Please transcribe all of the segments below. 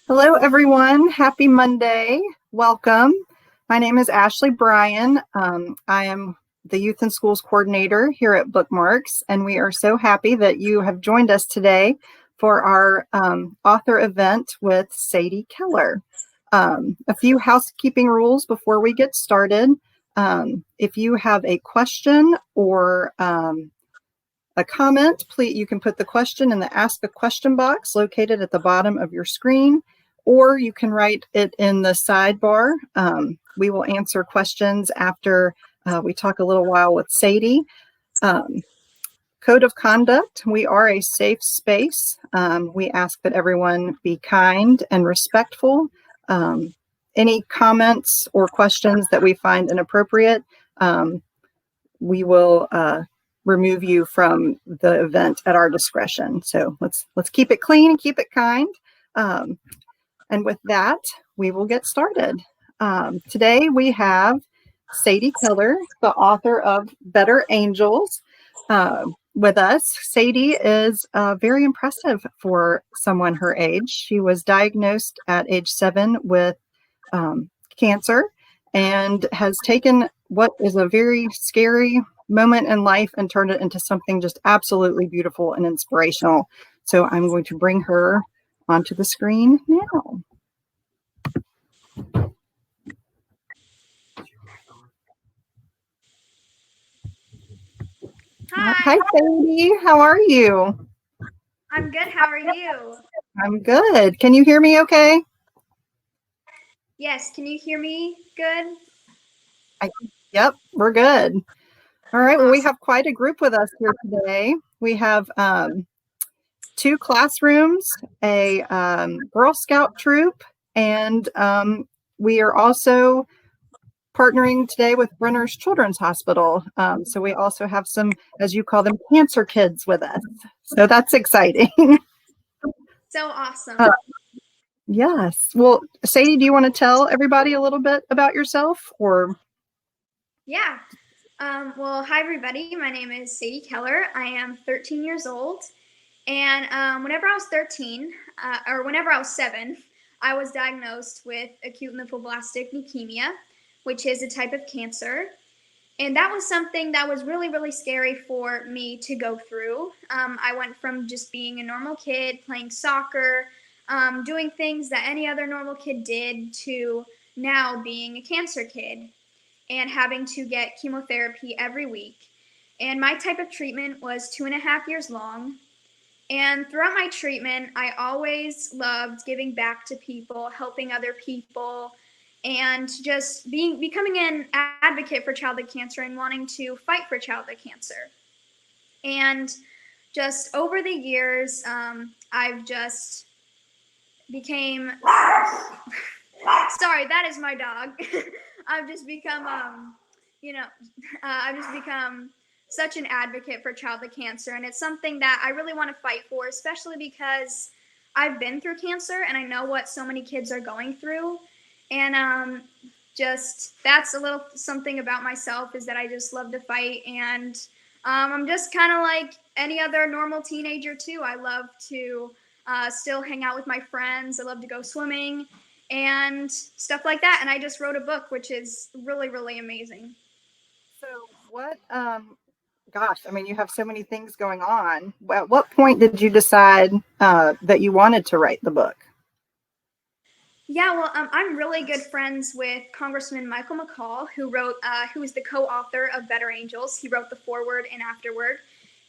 Hello, everyone. Happy Monday. Welcome. My name is Ashley Bryan. I am the Youth and Schools Coordinator here at Bookmarks, and we are so happy that you have joined us today for our author event with Sadie Keller. A few housekeeping rules before we get started. If you have a question or a comment, please, you can put the question in the Ask a Question box located at the bottom of your screen, or you can write it in the sidebar. We will answer questions after we talk a little while with Sadie. Code of conduct, we are a safe space. We ask that everyone be kind and respectful. Any comments or questions that we find inappropriate, we will remove you from the event at our discretion. So let's keep it clean and keep it kind. And with that, we will get started. Today we have Sadie Keller, the author of Better Angels, with us. Sadie is very impressive for someone her age. She was diagnosed at age 7 with cancer and has taken what is a very scary moment in life and turned it into something just absolutely beautiful and inspirational. So I'm going to bring her onto the screen now. Hi, Sadie. How are you? I'm good. How are you? I'm good. Can you hear me okay? Yes. Can you hear me good? Yep, we're good. All right. Well, we have quite a group with us here today. We have 2 classrooms, a Girl Scout troop, and we are also partnering today with Brenner's Children's Hospital. So we also have some, as you call them, cancer kids with us. So that's exciting. So awesome. Yes. Well, Sadie, do you want to tell everybody a little bit about yourself, or? Yeah. Well, hi, everybody. My name is Sadie Keller. I am 13 years old. And whenever I was 13, or whenever I was 7, I was diagnosed with acute lymphoblastic leukemia, which is a type of cancer. And that was something that was really, really scary for me to go through. I went from just being a normal kid, playing soccer, doing things that any other normal kid did, to now being a cancer kid and having to get chemotherapy every week. And my type of treatment was 2.5 years long. And throughout my treatment, I always loved giving back to people, helping other people, and just becoming an advocate for childhood cancer and wanting to fight for childhood cancer. And just over the years, I've just became sorry, that is my dog. I've just become I've just become such an advocate for childhood cancer, and it's something that I really want to fight for, especially because I've been through cancer and I know what so many kids are going through. And just that's a little something about myself, is that I just love to fight. And I'm just kind of like any other normal teenager too. I love to still hang out with my friends. I love to go swimming and stuff like that. And I just wrote a book, which is really, really amazing. So what, gosh, I mean, you have so many things going on. At what point did you decide that you wanted to write the book? Yeah, well, I'm really good friends with Congressman Michael McCall, who is the co-author of Better Angels. He wrote the foreword and afterword,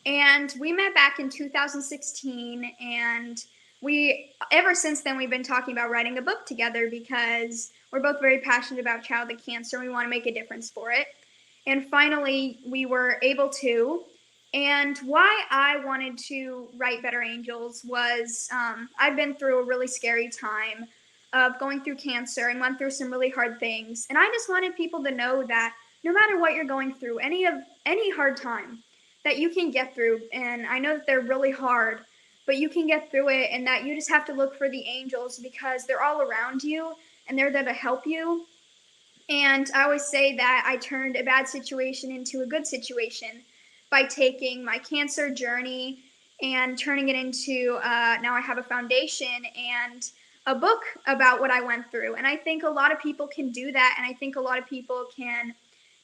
and we met back in 2016. And ever since then, we've been talking about writing a book together because we're both very passionate about childhood cancer and we want to make a difference for it. And finally, we were able to. And why I wanted to write Better Angels was I've been through a really scary time of going through cancer and went through some really hard things. And I just wanted people to know that no matter what you're going through, any hard time, that you can get through. And I know that they're really hard, but you can get through it, and that you just have to look for the angels because they're all around you and they're there to help you. And I always say that I turned a bad situation into a good situation by taking my cancer journey and turning it into now I have a foundation and a book about what I went through. And I think a lot of people can do that. And I think a lot of people can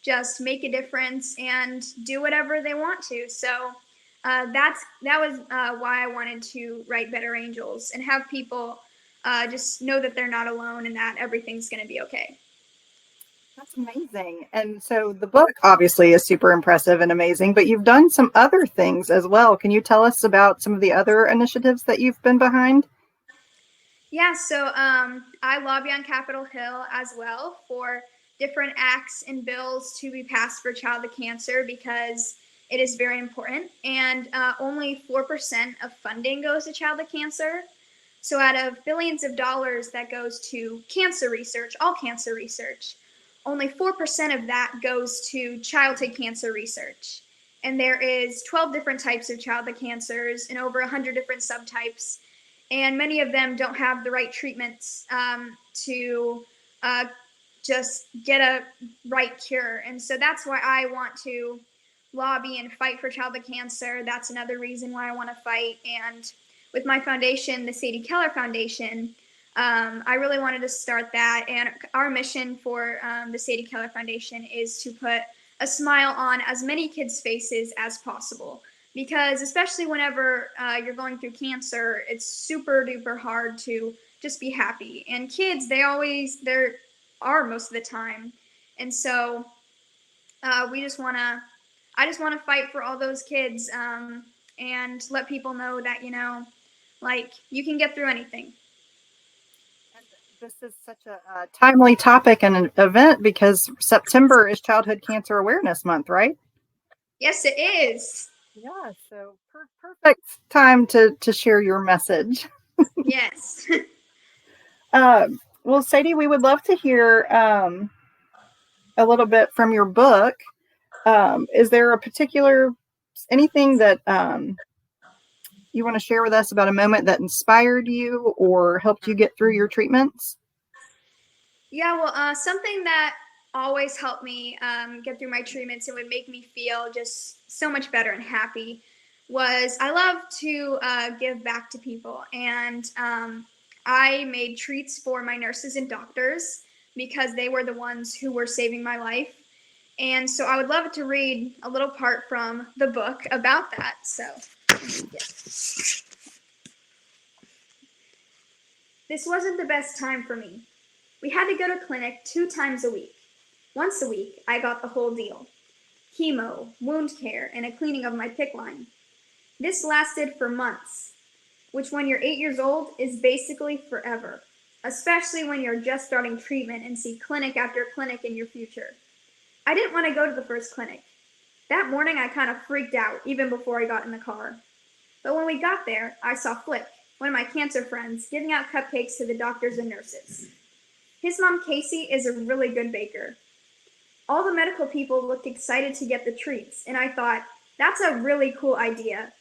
just make a difference and do whatever they want to. So that was why I wanted to write Better Angels and have people just know that they're not alone and that everything's going to be okay. That's amazing. And so the book obviously is super impressive and amazing, but you've done some other things as well. Can you tell us about some of the other initiatives that you've been behind? Yeah, so I lobby on Capitol Hill as well for different acts and bills to be passed for childhood cancer because it is very important. And only 4% of funding goes to childhood cancer. So out of billions of dollars that goes to cancer research, all cancer research, only 4% of that goes to childhood cancer research. And there is 12 different types of childhood cancers and over 100 different subtypes. And many of them don't have the right treatments to just get a right cure. And so that's why I want to lobby and fight for childhood cancer. That's another reason why I want to fight. And with my foundation, the Sadie Keller Foundation, I really wanted to start that. And our mission for the Sadie Keller Foundation is to put a smile on as many kids' faces as possible. Because especially whenever you're going through cancer, it's super duper hard to just be happy. And kids, they are most of the time. And so I just want to fight for all those kids and let people know that, like you can get through anything. This is such a timely topic and an event because September is Childhood Cancer Awareness Month, right? Yes, it is. Yeah, so perfect time to share your message. Yes. Well, Sadie, we would love to hear a little bit from your book. Is there a particular anything that you want to share with us about a moment that inspired you or helped you get through your treatments? Yeah, well, something that always helped me get through my treatments and would make me feel just so much better and happy was I love to give back to people. And I made treats for my nurses and doctors because they were the ones who were saving my life. And so I would love to read a little part from the book about that. So, yeah. This wasn't the best time for me. We had to go to clinic 2 times a week. Once a week, I got the whole deal. Chemo, wound care, and a cleaning of my PICC line. This lasted for months, which when you're 8 years old is basically forever, especially when you're just starting treatment and see clinic after clinic in your future. I didn't want to go to the first clinic. That morning I kind of freaked out even before I got in the car. But when we got there, I saw Flick, one of my cancer friends, giving out cupcakes to the doctors and nurses. His mom, Casey, is a really good baker. All the medical people looked excited to get the treats, and I thought, that's a really cool idea.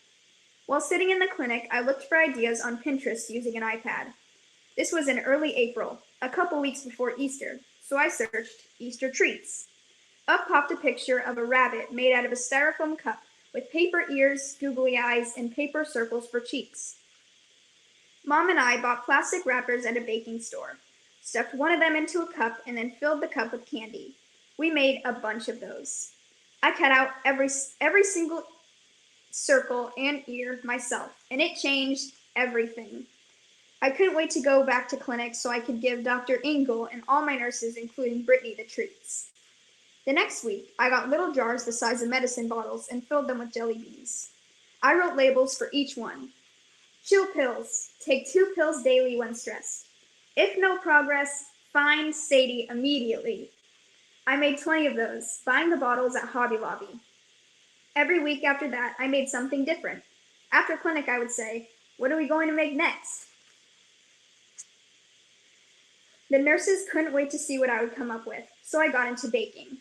While sitting in the clinic, I looked for ideas on Pinterest using an iPad. This was in early April, a couple weeks before Easter, so I searched Easter treats. Up popped a picture of a rabbit made out of a styrofoam cup with paper ears, googly eyes, and paper circles for cheeks. Mom and I bought plastic wrappers at a baking store, stuffed one of them into a cup, and then filled the cup with candy. We made a bunch of those. I cut out every single circle and ear myself, and it changed everything. I couldn't wait to go back to clinic so I could give Dr. Engel and all my nurses, including Brittany, the treats. The next week, I got little jars the size of medicine bottles and filled them with jelly beans. I wrote labels for each one. Chill pills. Take 2 pills daily when stressed. If no progress, find Sadie immediately. I made 20 of those, buying the bottles at Hobby Lobby. Every week after that, I made something different. After clinic, I would say, what are we going to make next? The nurses couldn't wait to see what I would come up with, so I got into baking.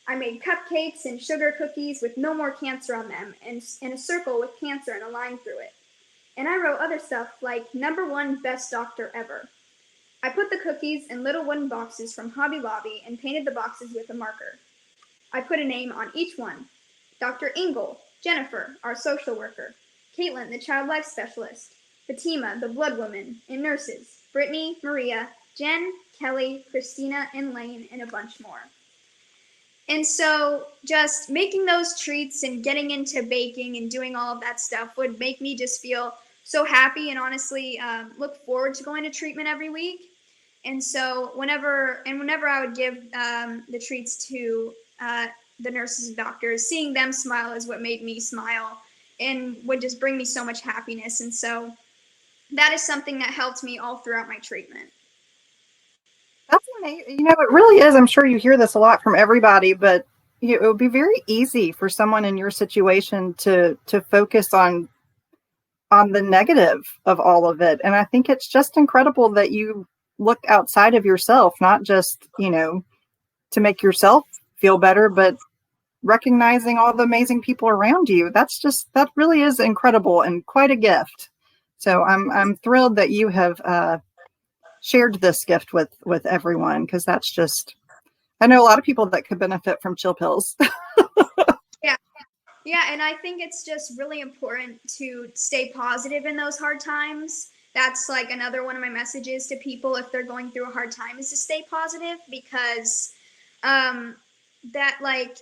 I made cupcakes and sugar cookies with no more cancer on them and a circle with cancer and a line through it. And I wrote other stuff like #1 best doctor ever. I put the cookies in little wooden boxes from Hobby Lobby and painted the boxes with a marker. I put a name on each one. Dr. Engel, Jennifer, our social worker, Caitlin, the child life specialist, Fatima, the blood woman, and nurses, Brittany, Maria, Jen, Kelly, Christina, and Lane, and a bunch more. And so just making those treats and getting into baking and doing all of that stuff would make me just feel so happy and honestly look forward to going to treatment every week. And so whenever I would give the treats to the nurses and doctors, seeing them smile is what made me smile and would just bring me so much happiness. And so that is something that helped me all throughout my treatment. That's amazing. It really is. I'm sure you hear this a lot from everybody, but it would be very easy for someone in your situation to focus on the negative of all of it. And I think it's just incredible that you look outside of yourself, not just, to make yourself feel better, but recognizing all the amazing people around you. That really is incredible and quite a gift. So I'm thrilled that you have shared this gift with everyone, because that's just, I know a lot of people that could benefit from chill pills. Yeah, and I think it's just really important to stay positive in those hard times. That's like another one of my messages to people if they're going through a hard time, is to stay positive, because that like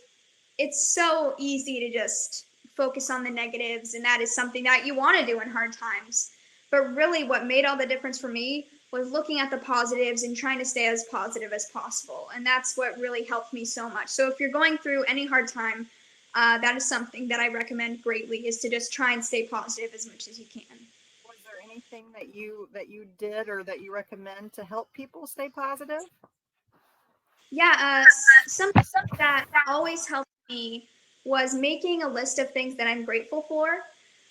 it's so easy to just focus on the negatives, and that is something that you want to do in hard times. But really what made all the difference for me was looking at the positives and trying to stay as positive as possible. And that's what really helped me so much. So if you're going through any hard time, that is something that I recommend greatly, is to just try and stay positive as much as you can. Was there anything that you did or that you recommend to help people stay positive? Yeah, something that always helped me was making a list of things that I'm grateful for.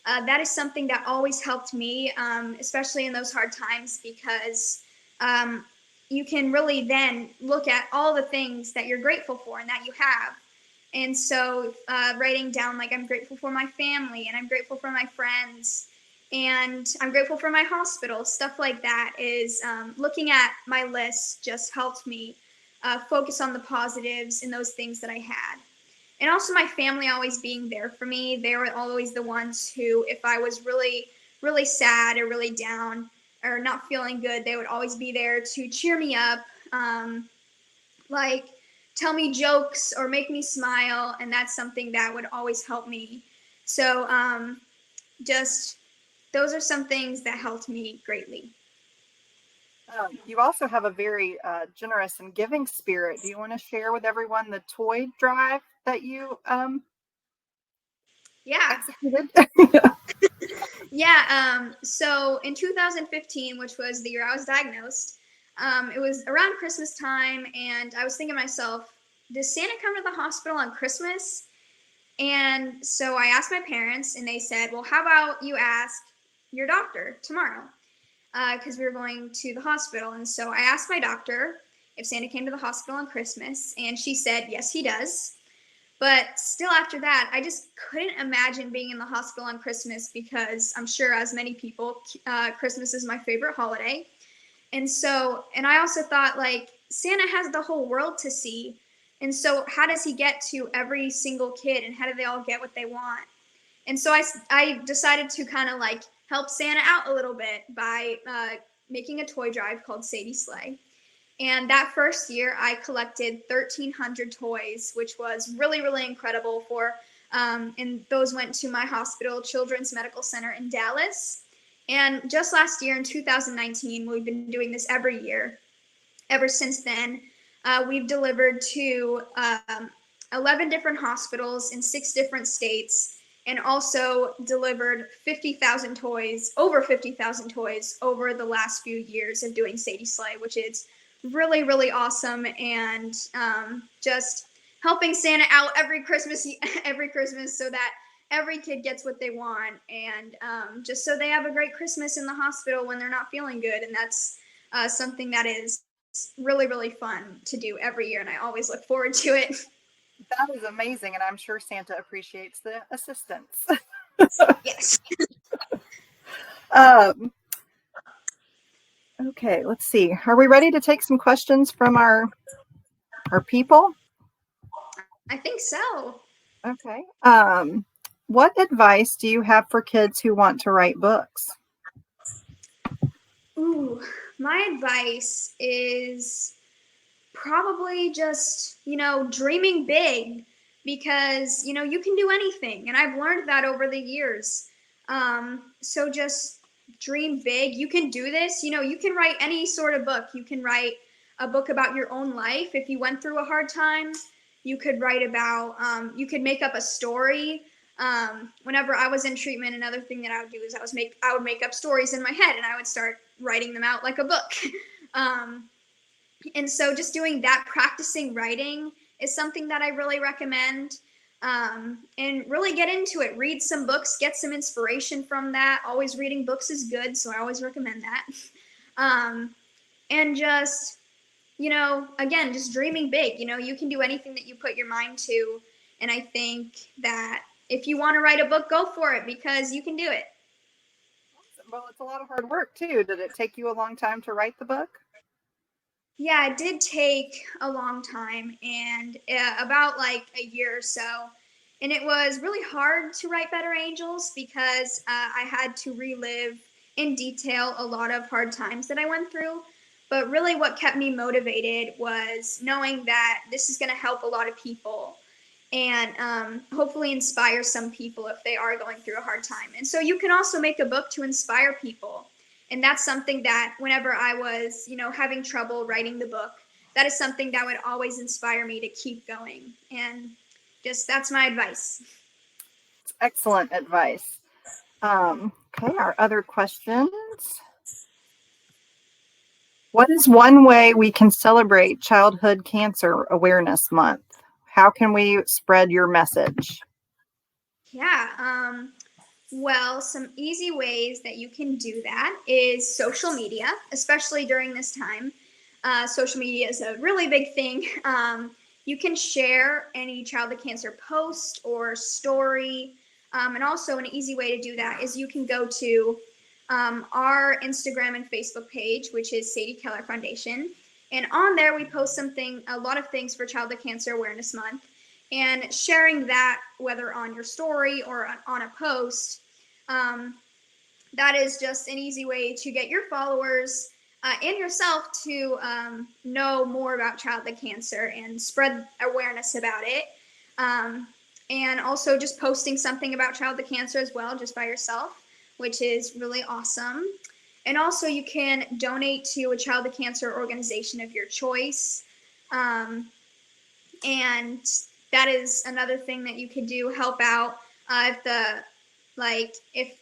That is something that always helped me, especially in those hard times, because you can really then look at all the things that you're grateful for and that you have. And so writing down, like, I'm grateful for my family, and I'm grateful for my friends, and I'm grateful for my hospital, stuff like that is looking at my list just helped me focus on the positives and those things that I had. And also my family always being there for me. They were always the ones who, if I was really, really sad or really down or not feeling good, they would always be there to cheer me up. Like tell me jokes or make me smile, and that's something that would always help me. So just those are some things that helped me greatly. You also have a very generous and giving spirit. Do you want to share with everyone the toy drive that you Yeah. executed? Yeah. So in 2015, which was the year I was diagnosed, it was around Christmas time, and I was thinking to myself, does Santa come to the hospital on Christmas? And so I asked my parents, and they said, well, how about you ask your doctor tomorrow? Because we were going to the hospital. And so I asked my doctor if Santa came to the hospital on Christmas, and she said, yes, he does. But still, after that, I just couldn't imagine being in the hospital on Christmas, because I'm sure, as many people, Christmas is my favorite holiday. And so, and I also thought, like, Santa has the whole world to see. And so, how does he get to every single kid, and how do they all get what they want? And so, I decided to kind of like help Santa out a little bit by making a toy drive called Sadies Sleigh. And that first year, I collected 1,300 toys, which was really, really incredible and those went to my hospital, Children's Medical Center in Dallas. And just last year in 2019, we've been doing this every year. Ever since then, we've delivered to 11 different hospitals in 6 different states, and also delivered 50,000 toys, over 50,000 toys over the last few years of doing Sadie Sleigh, which is really, really awesome, and just helping Santa out every Christmas, so that every kid gets what they want, and just so they have a great Christmas in the hospital when they're not feeling good. And that's something that is really, really fun to do every year, and I always look forward to it. That is amazing, and I'm sure Santa appreciates the assistance. Yes. um, okay, let's see. Are we ready to take some questions from our people? I think so. Okay. What advice do you have for kids who want to write books? Ooh, my advice is probably just, dreaming big because, you can do anything. And I've learned that over the years. So just dream big. You can do this. You can write any sort of book. You can write a book about your own life. If you went through a hard time, you could write about, you could make up a story. Whenever I was in treatment, another thing that I would do is I would make up stories in my head and I would start writing them out like a book. And so just doing that, practicing writing is something that I really recommend. And really get into it. Read some books, get some inspiration from that. Always reading books is good, so I always recommend that. And just, again, just dreaming big. You can do anything that you put your mind to. And I think that if you want to write a book, go for it because you can do it. Well, it's a lot of hard work too. Did it take you a long time to write the book? Yeah, it did take a long time and about like a year or so. And it was really hard to write Better Angels because I had to relive in detail a lot of hard times that I went through. But really, what kept me motivated was knowing that this is going to help a lot of people and hopefully inspire some people if they are going through a hard time. And so you can also make a book to inspire people. And that's something that whenever I was, having trouble writing the book, that is something that would always inspire me to keep going. And just that's my advice. Excellent advice. Okay, our other questions. What is one way we can celebrate Childhood Cancer Awareness Month? How can we spread your message? Yeah. Well, some easy ways that you can do that is social media, especially during this time. Social media is a really big thing. You can share any childhood cancer post or story. And also, an easy way to do that is you can go to our Instagram and Facebook page, which is Sadie Keller Foundation. And on there, we post a lot of things for Childhood Cancer Awareness Month. And sharing that, whether on your story or on a post, that is just an easy way to get your followers and yourself to know more about childhood cancer and spread awareness about it. And also just posting something about childhood cancer as well, just by yourself, which is really awesome. And also you can donate to a childhood cancer organization of your choice. And that is another thing that you could do, help out if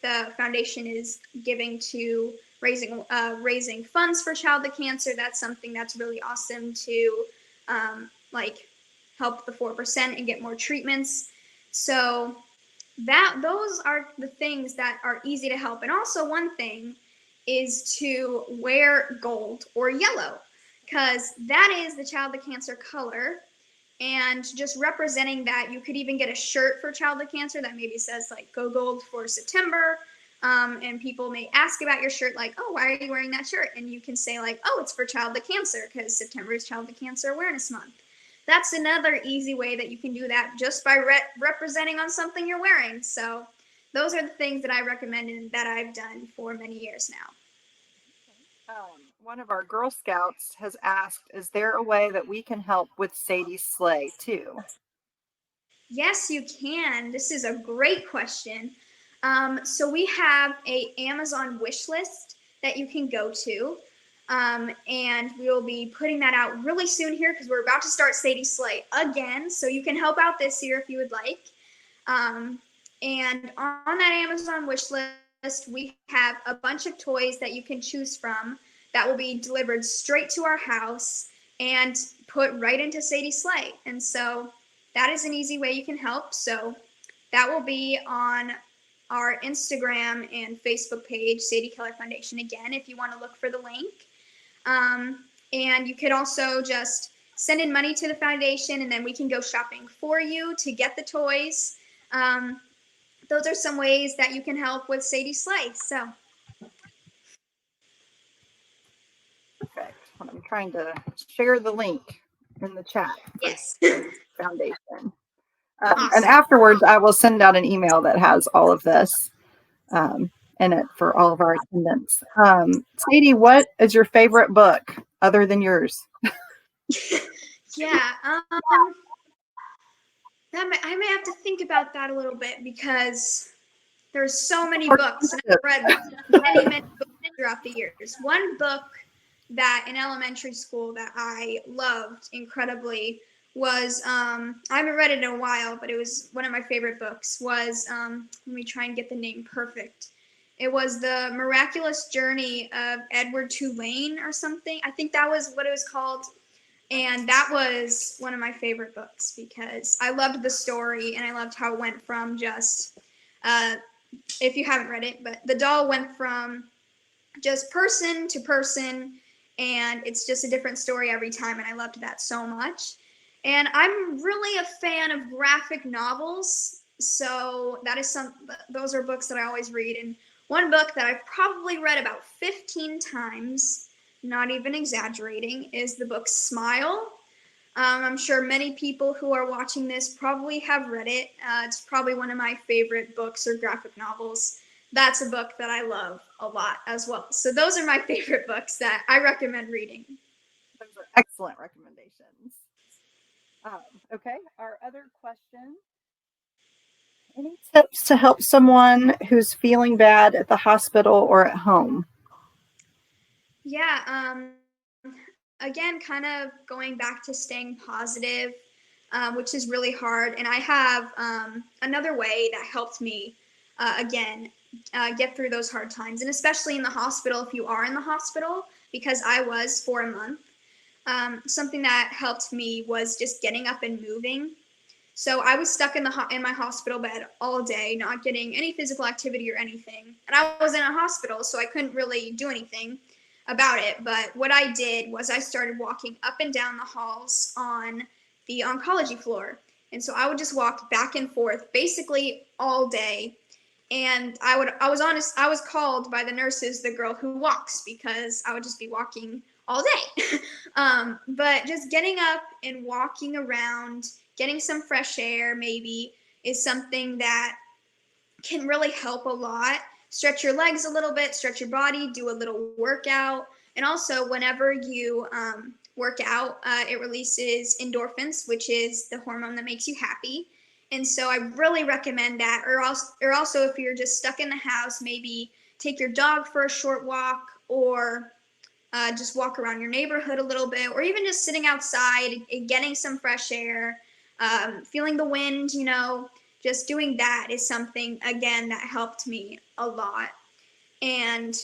the foundation is giving to raising funds for childhood cancer. That's something that's really awesome to help the 4% and get more treatments. So those are the things that are easy to help. And also one thing is to wear gold or yellow, because that is the childhood cancer color. And just representing that, you could even get a shirt for childhood cancer that maybe says go gold for September. And people may ask about your shirt, oh, why are you wearing that shirt? And you can say oh, it's for childhood cancer because September is Childhood Cancer Awareness Month. That's another easy way that you can do that, just by representing on something you're wearing. So those are the things that I recommend and that I've done for many years now. One of our Girl Scouts has asked, is there a way that we can help with Sadies Sleigh too? Yes, you can. This is a great question. So we have an Amazon wish list that you can go to. And we will be putting that out really soon here because we're about to start Sadies Sleigh again. So you can help out this year if you would like. And on that Amazon wish list, we have a bunch of toys that you can choose from that will be delivered straight to our house and put right into Sadies Sleigh. And so that is an easy way you can help. So that will be on our Instagram and Facebook page, Sadie Keller Foundation, again, if you want to look for the link. And you could also just send in money to the foundation and then we can go shopping for you to get the toys. Those are some ways that you can help with Sadies Sleigh. So. Perfect. I'm trying to share the link in the chat. Yes. Foundation. Awesome. And afterwards, I will send out an email that has all of this. And in it for all of our attendants. Sadie, what is your favorite book other than yours? Yeah, I may have to think about that a little bit because there's so many books, and I've read many books throughout the years. One book that in elementary school that I loved incredibly was I haven't read it in a while, but it was one of my favorite books. Was let me try and get the name perfect. It was The Miraculous Journey of Edward Tulane or something. I think that was what it was called. And that was one of my favorite books because I loved the story and I loved how it went from just, if you haven't read it, but the doll went from just person to person, and it's just a different story every time, and I loved that so much. And I'm really a fan of graphic novels, so those are books that I always read. And one book that I've probably read about 15 times, not even exaggerating, is the book Smile. I'm sure many people who are watching this probably have read it. It's probably one of my favorite books or graphic novels. That's a book that I love a lot as well. So those are my favorite books that I recommend reading. Those are excellent recommendations. Okay, our other question. Any tips to help someone who's feeling bad at the hospital or at home? Yeah, again, kind of going back to staying positive, which is really hard. And I have another way that helped me, get through those hard times. And especially in the hospital, if you are in the hospital, because I was for a month, something that helped me was just getting up and moving. So I was stuck in my hospital bed all day, not getting any physical activity or anything. And I was in a hospital, so I couldn't really do anything about it. But what I did was I started walking up and down the halls on the oncology floor. And so I would just walk back and forth basically all day. And I was honest, I was called by the nurses the girl who walks because I would just be walking all day. But just getting up and walking around, getting some fresh air maybe is something that can really help a lot. Stretch your legs a little bit, stretch your body, do a little workout. And also, whenever you work out, it releases endorphins, which is the hormone that makes you happy. And so I really recommend that. Or also if you're just stuck in the house, maybe take your dog for a short walk, or just walk around your neighborhood a little bit, or even just sitting outside and getting some fresh air, feeling the wind, just doing that is something, again, that helped me a lot. And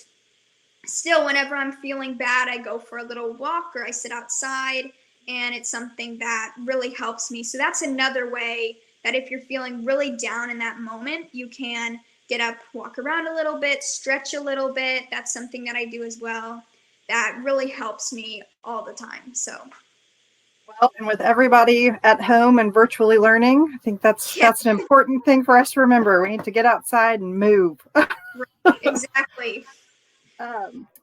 still, whenever I'm feeling bad, I go for a little walk or I sit outside, and it's something that really helps me. So that's another way that if you're feeling really down in that moment, you can get up, walk around a little bit, stretch a little bit. That's something that I do as well. That really helps me all the time. So, Well, and with everybody at home and virtually learning, I think that's yeah, an important thing for us to remember. We need to get outside and move. right, exactly.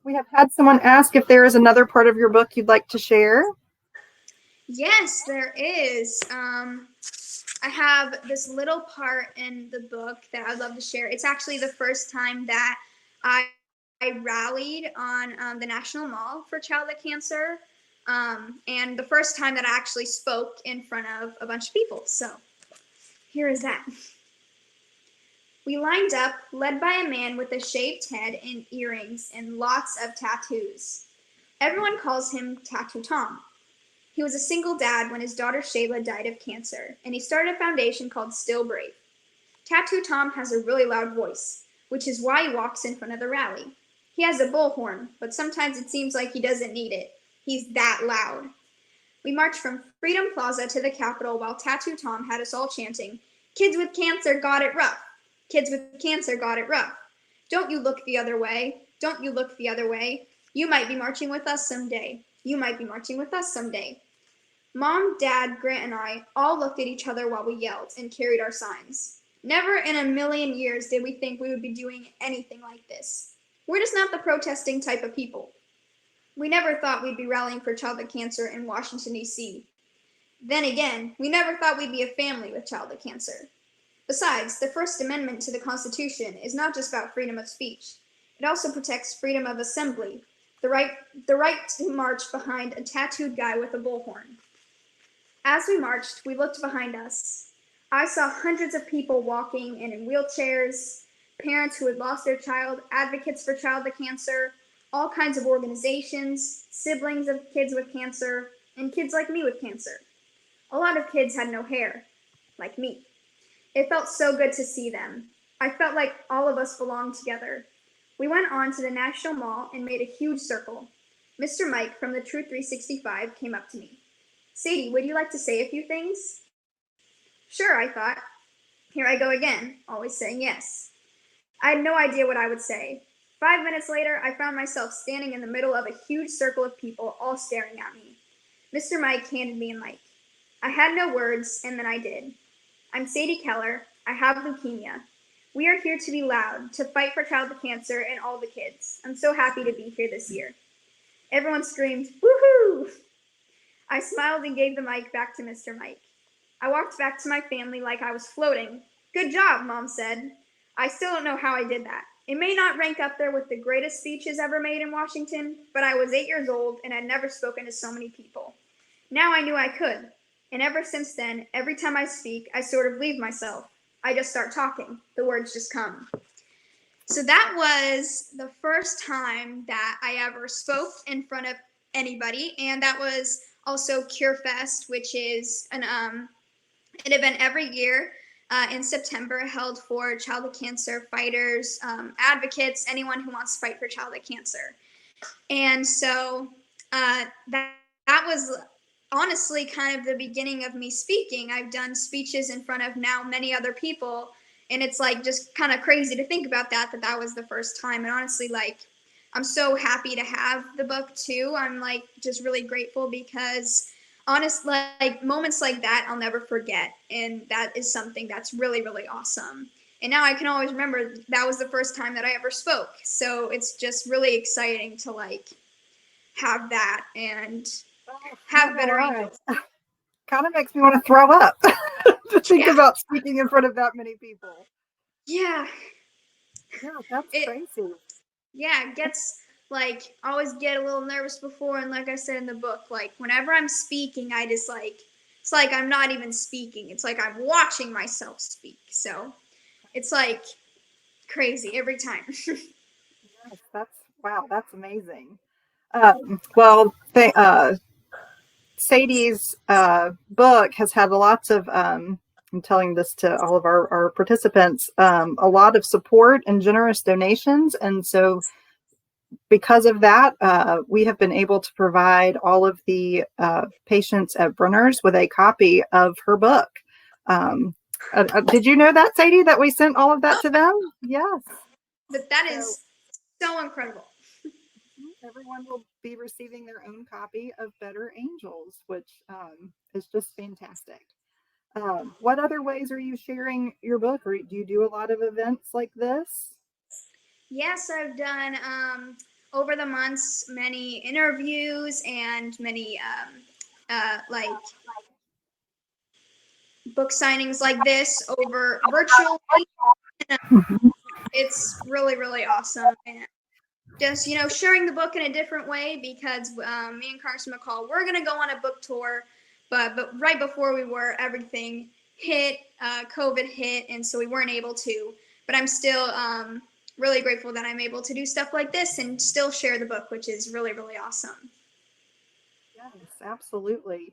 We have had someone ask if there is another part of your book you'd like to share. Yes, there is. I have this little part in the book that I'd love to share. It's actually the first time that I, I rallied on the National Mall for childhood cancer, and the first time that I actually spoke in front of a bunch of people. So here is that. We lined up, led by a man with a shaved head and earrings and lots of tattoos. Everyone calls him Tattoo Tom. He was a single dad when his daughter Shayla died of cancer, and he started a foundation called Still Brave. Tattoo Tom has a really loud voice, which is why he walks in front of the rally. He has a bullhorn, but sometimes it seems like he doesn't need it. He's that loud. We marched from Freedom Plaza to the Capitol while Tattoo Tom had us all chanting, "Kids with cancer got it rough. Kids with cancer got it rough. Don't you look the other way. Don't you look the other way. You might be marching with us someday. You might be marching with us someday." Mom, Dad, Grant, and I all looked at each other while we yelled and carried our signs. Never in a million years did we think we would be doing anything like this. We're just not the protesting type of people. We never thought we'd be rallying for childhood cancer in Washington, D.C. Then again, we never thought we'd be a family with childhood cancer. Besides, the First Amendment to the Constitution is not just about freedom of speech. It also protects freedom of assembly, the right, the right to march behind a tattooed guy with a bullhorn. As we marched, we looked behind us. I saw hundreds of people walking and in wheelchairs, parents who had lost their child, advocates for childhood cancer, all kinds of organizations, siblings of kids with cancer, and kids like me with cancer. A lot of kids had no hair, like me. It felt so good to see them. I felt like all of us belonged together. We went on to the National Mall and made a huge circle. Mr. Mike from the True 365 came up to me. Sadie, would you like to say a few things? Sure, I thought. Here I go again, always saying yes. I had no idea what I would say. 5 minutes later, I found myself standing in the middle of a huge circle of people all staring at me. Mr. Mike handed me a mic. I had no words, and then I did. I'm Sadie Keller. I have leukemia. We are here to be loud, to fight for childhood cancer and all the kids. I'm so happy to be here this year. Everyone screamed, woohoo! I smiled and gave the mic back to Mr. Mike. I walked back to my family like I was floating. Good job, Mom said. I still don't know how I did that. It may not rank up there with the greatest speeches ever made in Washington, but I was 8 years old and had never spoken to so many people. Now I knew I could. And ever since then, every time I speak, I sort of leave myself. I just start talking. The words just come. So that was the first time that I ever spoke in front of anybody, and that was also CureFest, which is an event every year in September held for childhood cancer fighters, advocates, anyone who wants to fight for childhood cancer. And so that was honestly kind of the beginning of me speaking. I've done speeches in front of now many other people, and it's like just kind of crazy to think about that was the first time. And honestly, like, I'm so happy to have the book too. I'm like just really grateful because honestly, like moments like that I'll never forget, and that is something that's really, really awesome. And now I can always remember that was the first time that I ever spoke. So it's just really exciting to like have that and have better angels. Kind of makes me want to throw up to think Yeah. about speaking in front of that many people. Yeah. Yeah, that's crazy. Yeah, it gets like I always get a little nervous before, and like I said in the book, like whenever I'm speaking, I just like it's like I'm not even speaking. It's like I'm watching myself speak. So it's like crazy every time. Yes, that's amazing. Well, Sadie's book has had lots of, I'm telling this to all of our participants, a lot of support and generous donations. And so because of that, we have been able to provide all of the patients at Brenner's with a copy of her book. Did you know that, Sadie, that we sent all of that to them? Yes. But that is so incredible. Everyone will be receiving their own copy of Better Angels, which is just fantastic. What other ways are you sharing your book, or do you do a lot of events like this? Yes, I've done over the months many interviews and many like book signings like this over virtually. It's really, really awesome. And just, sharing the book in a different way because me and Carson McCall, we're going to go on a book tour. But right before we were, everything hit, COVID hit, and so we weren't able to. But I'm still really grateful that I'm able to do stuff like this and still share the book, which is really, really awesome. Yes, absolutely.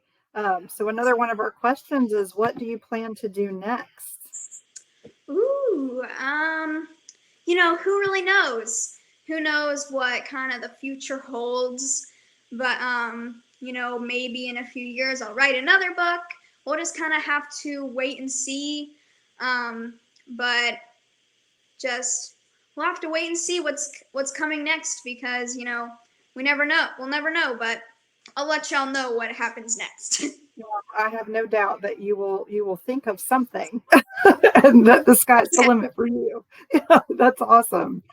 So another one of our questions is, what do you plan to do next? Ooh, who really knows? Who knows what kind of the future holds? But maybe in a few years I'll write another book. We'll just kind of have to wait and see. But just we'll have to wait and see what's coming next because we never know. We'll never know, but I'll let y'all know what happens next. Well, I have no doubt that you will think of something and that the sky's the limit for you. That's awesome.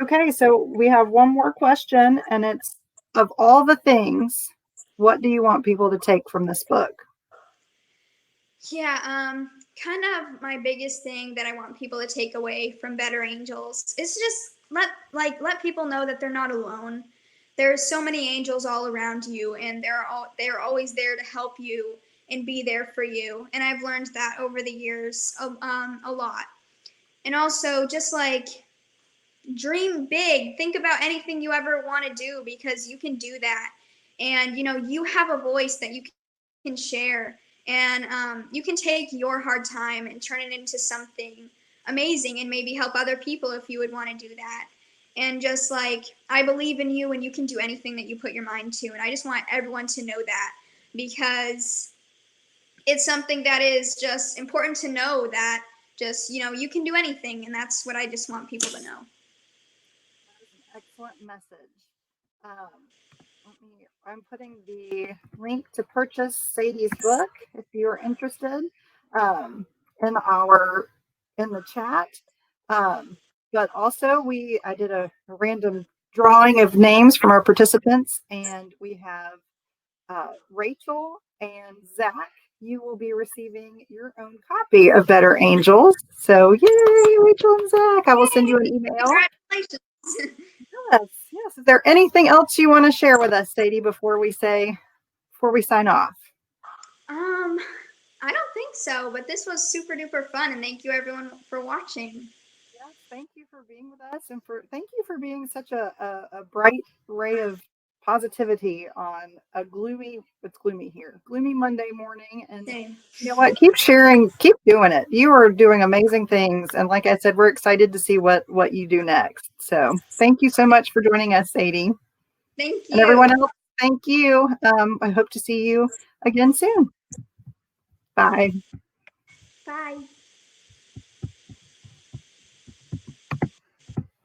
Okay, so we have one more question, and it's, of all the things, what do you want people to take from this book? Yeah, kind of my biggest thing that I want people to take away from Better Angels is just let people know that they're not alone. There's so many angels all around you, and they're always there to help you and be there for you. And I've learned that over the years a lot. And also just like dream big. Think about anything you ever want to do because you can do that. And you have a voice that you can share, and you can take your hard time and turn it into something amazing and maybe help other people if you would want to do that. And just like, I believe in you and you can do anything that you put your mind to. And I just want everyone to know that because it's something that is just important to know that just, you can do anything. And that's what I just want people to know. That is an excellent message. I'm putting the link to purchase Sadie's book if you're interested um, in the chat. But also, I did a random drawing of names from our participants, and we have Rachel and Zach. You will be receiving your own copy of Better Angels. So, yay, Rachel and Zach! I will send you an email. Congratulations. Yes. Is there anything else you want to share with us, Sadie, before we sign off? I don't think so, but this was super duper fun, and thank you everyone for watching. Yes, thank you for being with us, and thank you for being such a bright ray of positivity on it's gloomy here, gloomy Monday morning. And Same. you know what? Keep sharing, keep doing it. You are doing amazing things, and like I said, we're excited to see what you do next. So thank you so much for joining us, Sadie. Thank you. And everyone else, thank you. I hope to see you again soon. Bye. Bye.